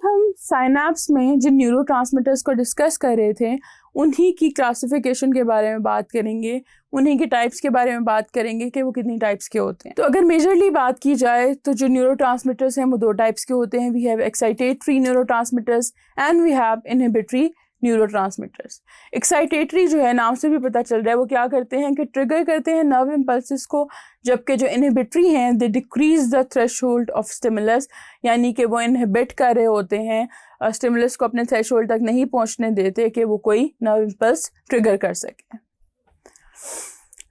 अब हम साइनैप्स में जिन न्यूरोट्रांसमीटर्स को डिस्कस कर रहे थे उन्हीं की क्लासिफिकेशन के बारे में बात करेंगे, उन्हीं के टाइप्स के बारे में बात करेंगे कि वो कितनी टाइप्स के होते हैं। तो अगर मेजरली बात की जाए तो जो न्यूरोट्रांसमीटर्स हैं वो दो टाइप्स के होते हैं। We have excitatory neurotransmitters and we have inhibitory neurotransmitters. Excitatory जो है, नाम से भी पता चल रहा है, वो क्या करते हैं कि ट्रिगर करते हैं नर्व इम्पल्सेस को, जबकि जो इनहिबिटरी हैं they decrease the threshold of stimulus, यानी कि वो इनहिबिट कर रहे होते हैं, स्टिमुलस को अपने थ्रेशोल्ड तक नहीं पहुंचने देते कि वो कोई नर्व इम्पल्स ट्रिगर कर सके।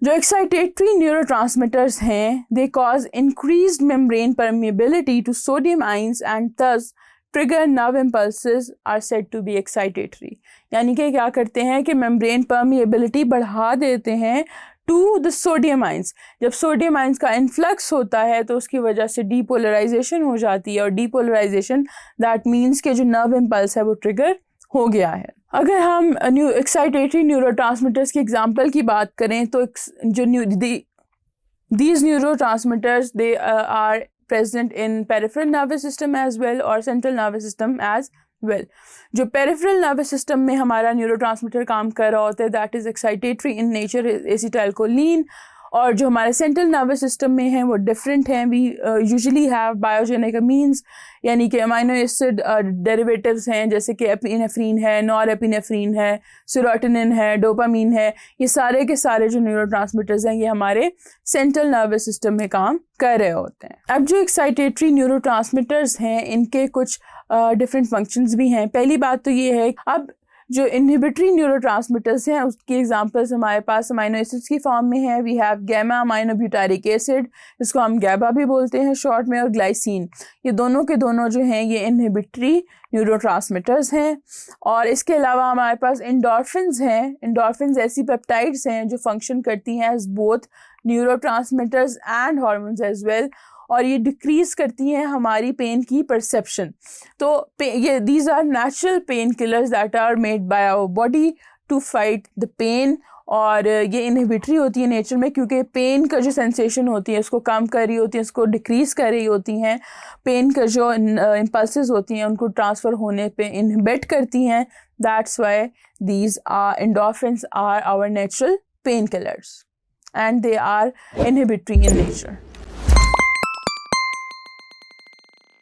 जो एक्साइटेटरी न्यूरोट्रांसमीटर्स हैं they cause increased membrane permeability to sodium ions and thus trigger nerve impulses are said to be excitatory. यानी कि क्या करते हैं कि मेम्ब्रेन परमिएबिलिटी बढ़ा देते हैं टू द सोडियम आयंस। जब सोडियम आयंस का इन्फ्लक्स होता है तो उसकी वजह से डीपोलराइजेशन हो जाती है, और डीपोलराइजेशन दैट मीन्स कि जो नर्व इम्पल्स है वो ट्रिगर हो गया है। अगर हम एक्साइटेटरी न्यूरोट्रांसमीटर्स की एग्जांपल की बात करें तो जो these neurotransmitters they are present in peripheral nervous system as well और central nervous system as well। जो peripheral nervous system में हमारा न्यूरोट्रांसमीटर काम कर रहा होता है that is excitatory in nature, acetylcholine, और जो हमारे सेंट्रल नर्वस सिस्टम में हैं वो डिफरेंट हैं। We usually have biogenic amines, यानी कि अमाइनो एसिड डेरिवेटिव्स हैं, जैसे कि एपिनेफ्रीन है, नॉर एपिनेफ्रीन है, सेरोटोनिन है, डोपामीन है। ये सारे के सारे जो न्यूरोट्रांसमीटर्स हैं ये हमारे सेंट्रल नर्वस सिस्टम में काम कर रहे होते हैं। अब जो एक्साइटेटरी न्यूरोट्रांसमीटर्स हैं इनके कुछ डिफरेंट फंक्शंस भी हैं। पहली बात तो ये है, अब जो इनहिबिटरी न्यूरोट्रांसमीटर्स हैं उसकी एग्जांपल्स हमारे पास अमाइनो एसिड्स की फॉर्म में है। We have gamma amino butyric acid, इसको हम गैबा भी बोलते हैं शॉर्ट में, और ग्लाइसिन। ये दोनों के दोनों जो हैं ये इनहिबिटरी न्यूरोट्रांसमीटर्स हैं। और इसके अलावा हमारे पास एंडोर्फिन्स हैं। एंडोर्फिन्स ऐसी पेप्टाइड्स हैं जो फंक्शन करती हैं as both neurotransmitters and hormones as well, और ये डिक्रीज़ करती हैं हमारी पेन की परसेप्शन। तो ये these are natural pain killers that are made by our body to fight the pain, और ये इनहिबिटरी होती है नेचर में क्योंकि पेन का जो सेंसेशन होती है उसको कम कर रही होती है, उसको डिक्रीज़ कर रही होती हैं। पेन का जो इम्पल्सेस होती हैं उनको ट्रांसफ़र होने पे इनहिबिट करती हैं। That's why these are endorphins are our natural pain killers and they are inhibitory in nature।